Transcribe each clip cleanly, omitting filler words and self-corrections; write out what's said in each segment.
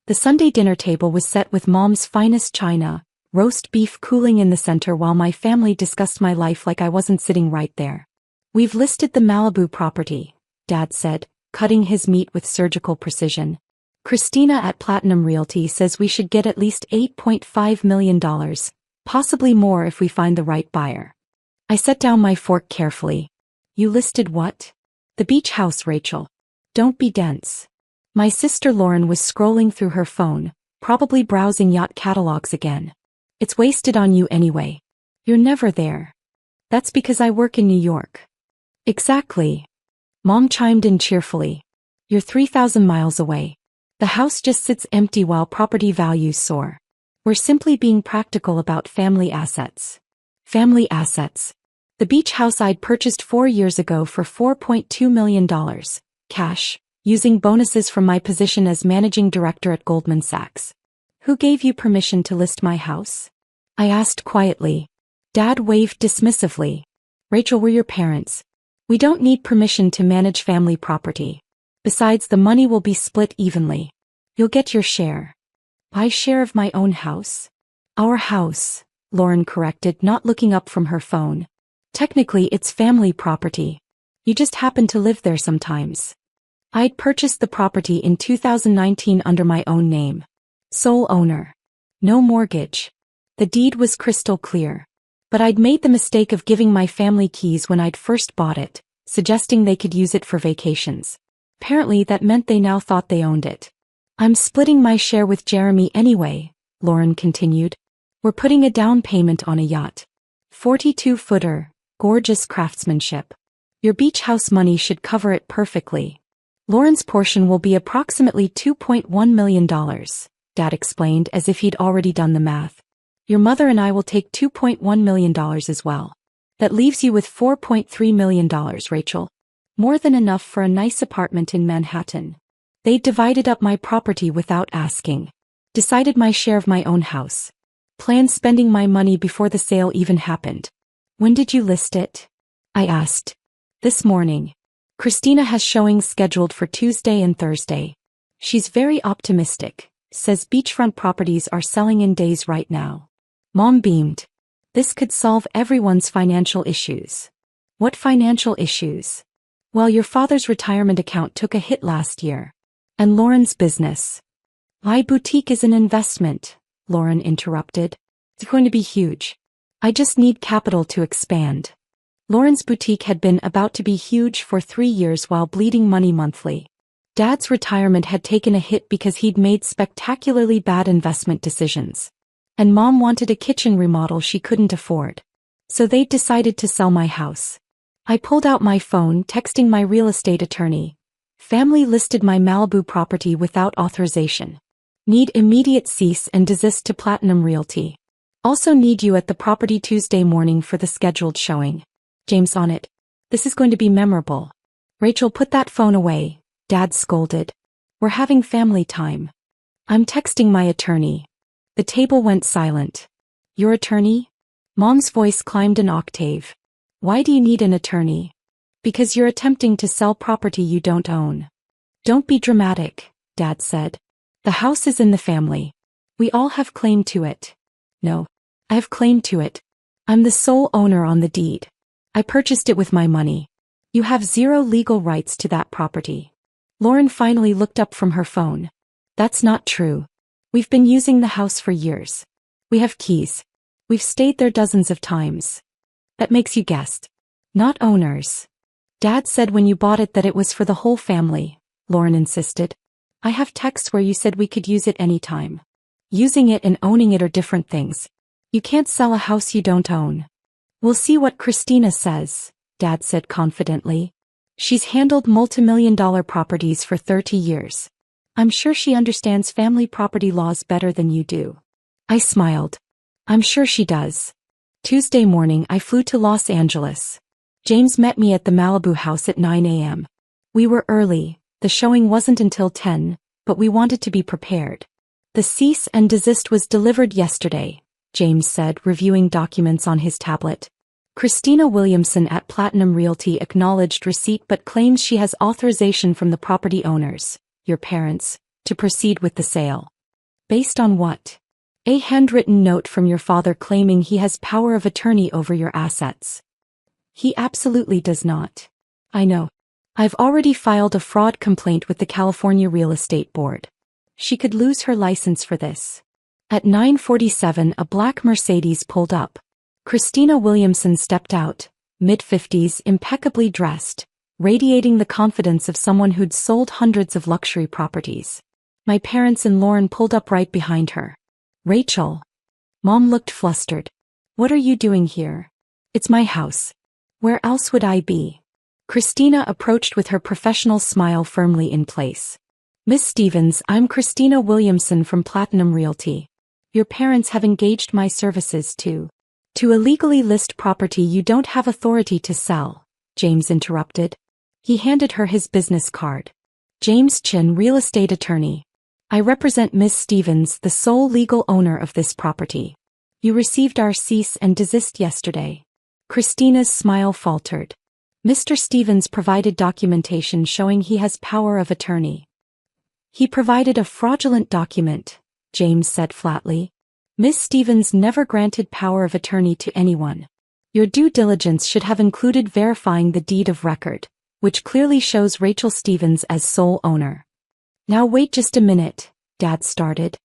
The Sunday dinner table was set with Mom's finest china, roast beef cooling in the center while my family discussed my life like I wasn't sitting right there. "We've listed the Malibu property," Dad said, cutting his meat with surgical precision. "Christina at Platinum Realty says we should get at least $8.5 million, possibly more if we find the right buyer." I set down my fork carefully. "You listed what?" "The beach house, Rachel. Don't be dense." My sister Lauren was scrolling through her phone, probably browsing yacht catalogs again. "It's wasted on you anyway. You're never there." "That's because I work in New York." "Exactly." Mom chimed in cheerfully. "You're 3,000 miles away. The house just sits empty while property values soar. We're simply being practical about family assets." Family assets. The beach house I'd purchased 4 years ago for $4.2 million, cash, using bonuses from my position as managing director at Goldman Sachs. "Who gave you permission to list my house?" I asked quietly. Dad waved dismissively. "Rachel, we're your parents. We don't need permission to manage family property. Besides, the money will be split evenly. You'll get your share." "My share of my own house?" "Our house," Lauren corrected, not looking up from her phone. "Technically, it's family property. You just happen to live there sometimes." I'd purchased the property in 2019 under my own name. Sole owner. No mortgage. The deed was crystal clear. But I'd made the mistake of giving my family keys when I'd first bought it, suggesting they could use it for vacations. Apparently that meant they now thought they owned it. "I'm splitting my share with Jeremy anyway," Lauren continued. "We're putting a down payment on a yacht. 42-footer, gorgeous craftsmanship. Your beach house money should cover it perfectly. Lauren's portion will be approximately $2.1 million, Dad explained as if he'd already done the math. Your mother and I will take $2.1 million as well. That leaves you with $4.3 million, Rachel. More than enough for a nice apartment in Manhattan." They divided up my property without asking. Decided my share of my own house. Planned spending my money before the sale even happened. "When did you list it?" I asked. "This morning. Christina has showings scheduled for Tuesday and Thursday. She's very optimistic, says beachfront properties are selling in days right now." Mom beamed. "This could solve everyone's financial issues." "What financial issues?" "Well, your father's retirement account took a hit last year. And Lauren's business." "My boutique is an investment," Lauren interrupted. "It's going to be huge. I just need capital to expand." Lauren's boutique had been about to be huge for 3 years while bleeding money monthly. Dad's retirement had taken a hit because he'd made spectacularly bad investment decisions. And Mom wanted a kitchen remodel she couldn't afford. So they decided to sell my house. I pulled out my phone, texting my real estate attorney. "Family listed my Malibu property without authorization. Need immediate cease and desist to Platinum Realty. Also need you at the property Tuesday morning for the scheduled showing. James on it. This is going to be memorable." "Rachel, put that phone away," Dad scolded. "We're having family time." "I'm texting my attorney." The table went silent. "Your attorney?" Mom's voice climbed an octave. "Why do you need an attorney?" "Because you're attempting to sell property you don't own." "Don't be dramatic," Dad said. "The house is in the family. We all have claim to it." "No. I have claim to it. I'm the sole owner on the deed. I purchased it with my money. You have zero legal rights to that property." Lauren finally looked up from her phone. "That's not true. We've been using the house for years. We have keys. We've stayed there dozens of times." "That makes you guest. Not owners." "Dad said when you bought it that it was for the whole family," Lauren insisted. "I have texts where you said we could use it anytime." "Using it and owning it are different things. You can't sell a house you don't own." "We'll see what Christina says," Dad said confidently. "She's handled multi-million-dollar properties for 30 years. I'm sure she understands family property laws better than you do." I smiled. "I'm sure she does." Tuesday morning I flew to Los Angeles. James met me at the Malibu house at 9 a.m. We were early, the showing wasn't until 10, but we wanted to be prepared. "The cease and desist was delivered yesterday," James said, reviewing documents on his tablet. "Christina Williamson at Platinum Realty acknowledged receipt but claims she has authorization from the property owners, your parents, to proceed with the sale." Based on what? A handwritten note from your father claiming he has power of attorney over your assets. He absolutely does not. I know. I've already filed a fraud complaint with the California Real Estate Board. She could lose her license for this. At 9:47, a black Mercedes pulled up. Christina Williamson stepped out, mid-50s, impeccably dressed, radiating the confidence of someone who'd sold hundreds of luxury properties. My parents and Lauren pulled up right behind her. Rachel. Mom looked flustered. What are you doing here? It's my house. Where else would I be? Christina approached with her professional smile firmly in place. Miss Stevens, I'm Christina Williamson from Platinum Realty. Your parents have engaged my services to illegally list property you don't have authority to sell, James interrupted. He handed her his business card. James Chin, real estate attorney. I represent Miss Stevens, the sole legal owner of this property. You received our cease and desist yesterday. Christina's smile faltered. Mr. Stevens provided documentation showing he has power of attorney. He provided a fraudulent document, James said flatly. Miss Stevens never granted power of attorney to anyone. Your due diligence should have included verifying the deed of record, which clearly shows Rachel Stevens as sole owner. Now wait just a minute, Dad started.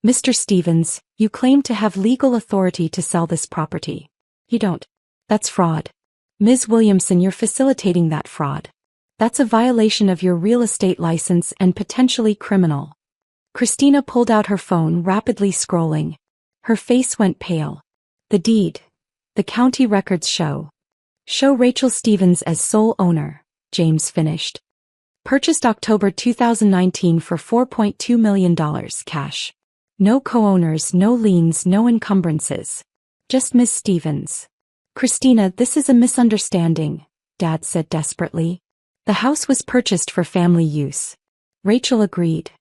Mr. Stevens, you claim to have legal authority to sell this property. You don't. That's fraud. Ms. Williamson, you're facilitating that fraud. That's a violation of your real estate license and potentially criminal. Christina pulled out her phone, rapidly scrolling. Her face went pale. The deed. The county records show Rachel Stevens as sole owner, James finished. Purchased October 2019 for $4.2 million cash. No co-owners, no liens, no encumbrances. Just Miss Stevens. Christina, this is a misunderstanding, Dad said desperately. The house was purchased for family use. Rachel agreed.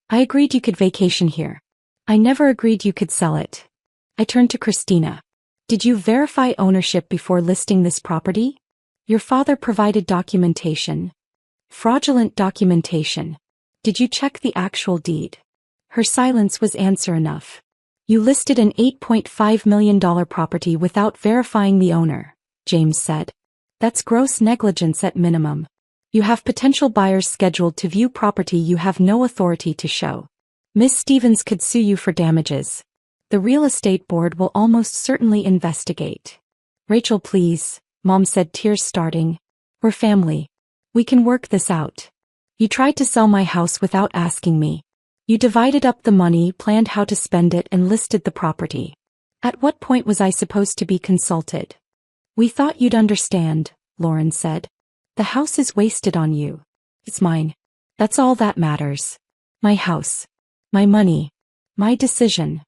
I agreed you could vacation here. I never agreed you could sell it. I turned to Christina. Did you verify ownership before listing this property? Your father provided documentation. Fraudulent documentation. Did you check the actual deed? Her silence was answer enough. You listed an $8.5 million property without verifying the owner, James said. That's gross negligence at minimum. You have potential buyers scheduled to view property you have no authority to show. Miss Stevens could sue you for damages. The real estate board will almost certainly investigate. Rachel, please, Mom said, tears starting. We're family. We can work this out. You tried to sell my house without asking me. You divided up the money, planned how to spend it, and listed the property. At what point was I supposed to be consulted? We thought you'd understand, Lauren said. The house is wasted on you. It's mine. That's all that matters. My house. My money. My decision.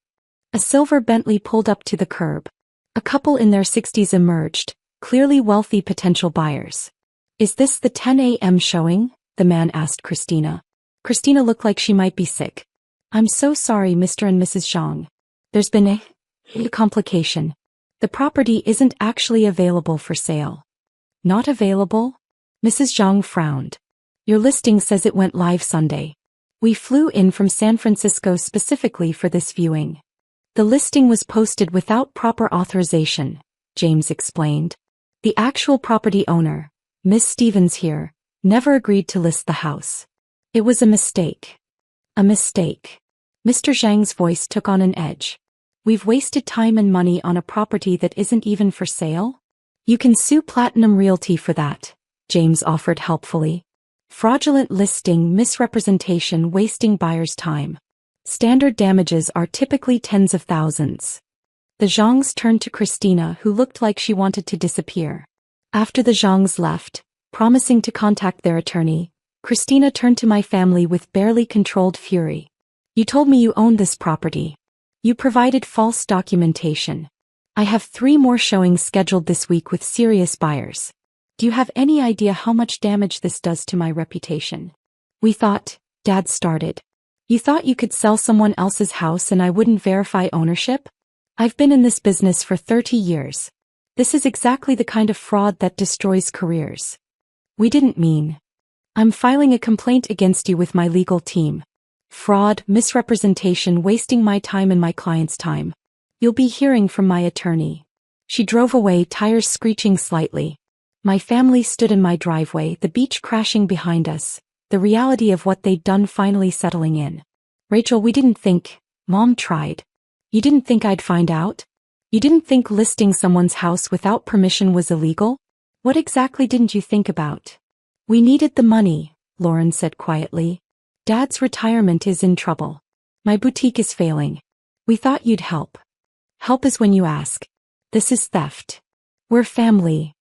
A silver Bentley pulled up to the curb. A couple in their 60s emerged, clearly wealthy potential buyers. Is this the 10 a.m. showing? The man asked Christina. Christina looked like she might be sick. I'm so sorry, Mr. and Mrs. Zhang. There's been a complication. The property isn't actually available for sale. Not available? Mrs. Zhang frowned. Your listing says it went live Sunday. We flew in from San Francisco specifically for this viewing. The listing was posted without proper authorization, James explained. The actual property owner, Miss Stevens here, never agreed to list the house. It was a mistake. A mistake. Mr. Zhang's voice took on an edge. We've wasted time and money on a property that isn't even for sale? You can sue Platinum Realty for that, James offered helpfully. Fraudulent listing, misrepresentation, wasting buyers' time. Standard damages are typically tens of thousands. The Zhangs turned to Christina, who looked like she wanted to disappear. After the Zhangs left, promising to contact their attorney, Christina turned to my family with barely controlled fury. You told me you owned this property. You provided false documentation. I have 3 more showings scheduled this week with serious buyers. Do you have any idea how much damage this does to my reputation? We thought, Dad started. You thought you could sell someone else's house and I wouldn't verify ownership? I've been in this business for 30 years. This is exactly the kind of fraud that destroys careers. We didn't mean. I'm filing a complaint against you with my legal team. Fraud, misrepresentation, wasting my time and my client's time. You'll be hearing from my attorney. She drove away, tires screeching slightly. My family stood in my driveway, the beach crashing behind us, the reality of what they'd done finally settling in. Rachel, we didn't think. Mom tried. You didn't think I'd find out? You didn't think listing someone's house without permission was illegal? What exactly didn't you think about? We needed the money, Lauren said quietly. Dad's retirement is in trouble. My boutique is failing. We thought you'd help. Help is when you ask. This is theft. We're family.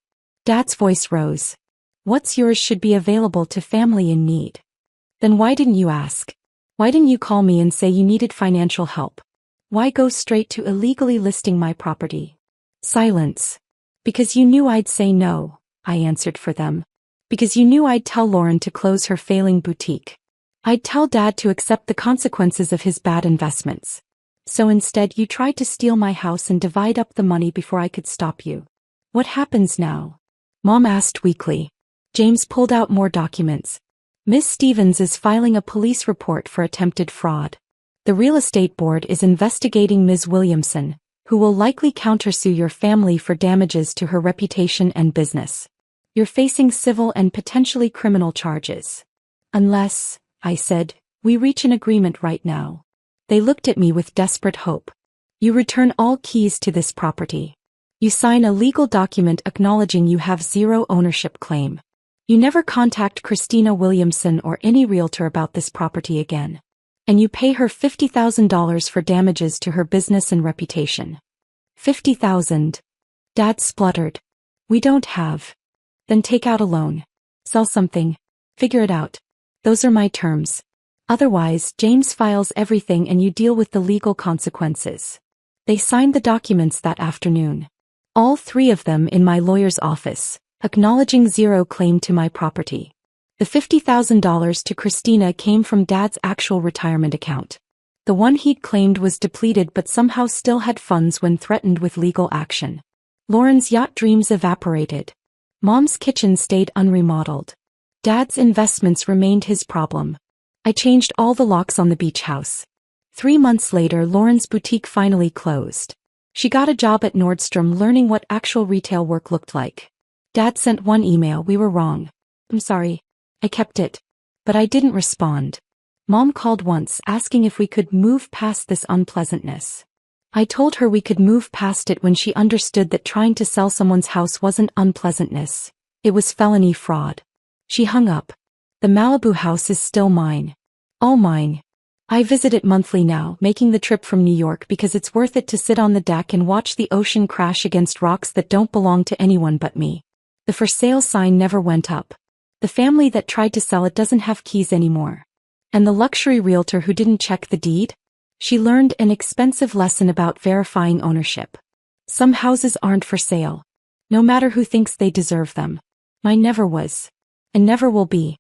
Dad's voice rose. What's yours should be available to family in need. Then why didn't you ask? Why didn't you call me and say you needed financial help? Why go straight to illegally listing my property? Silence. Because you knew I'd say no, I answered for them. Because you knew I'd tell Lauren to close her failing boutique. I'd tell Dad to accept the consequences of his bad investments. So instead you tried to steal my house and divide up the money before I could stop you. What happens now? Mom asked weakly. James pulled out more documents. Miss Stevens is filing a police report for attempted fraud. The real estate board is investigating Ms. Williamson, who will likely countersue your family for damages to her reputation and business. You're facing civil and potentially criminal charges. Unless, I said, we reach an agreement right now. They looked at me with desperate hope. You return all keys to this property. You sign a legal document acknowledging you have zero ownership claim. You never contact Christina Williamson or any realtor about this property again. And you pay her $50,000 for damages to her business and reputation. $50,000. Dad spluttered. We don't have. Then take out a loan. Sell something. Figure it out. Those are my terms. Otherwise, James files everything and you deal with the legal consequences. They signed the documents that afternoon. All three of them in my lawyer's office, acknowledging zero claim to my property. The $50,000 to Christina came from Dad's actual retirement account. The one he'd claimed was depleted but somehow still had funds when threatened with legal action. Lauren's yacht dreams evaporated. Mom's kitchen stayed unremodeled. Dad's investments remained his problem. I changed all the locks on the beach house. 3 months later, Lauren's boutique finally closed. She got a job at Nordstrom learning what actual retail work looked like. Dad sent one email, we were wrong. I'm sorry. I kept it. But I didn't respond. Mom called once asking if we could move past this unpleasantness. I told her we could move past it when she understood that trying to sell someone's house wasn't unpleasantness. It was felony fraud. She hung up. The Malibu house is still mine. All mine. I visit it monthly now, making the trip from New York because it's worth it to sit on the deck and watch the ocean crash against rocks that don't belong to anyone but me. The for sale sign never went up. The family that tried to sell it doesn't have keys anymore. And the luxury realtor who didn't check the deed? She learned an expensive lesson about verifying ownership. Some houses aren't for sale. No matter who thinks they deserve them. Mine never was. And never will be.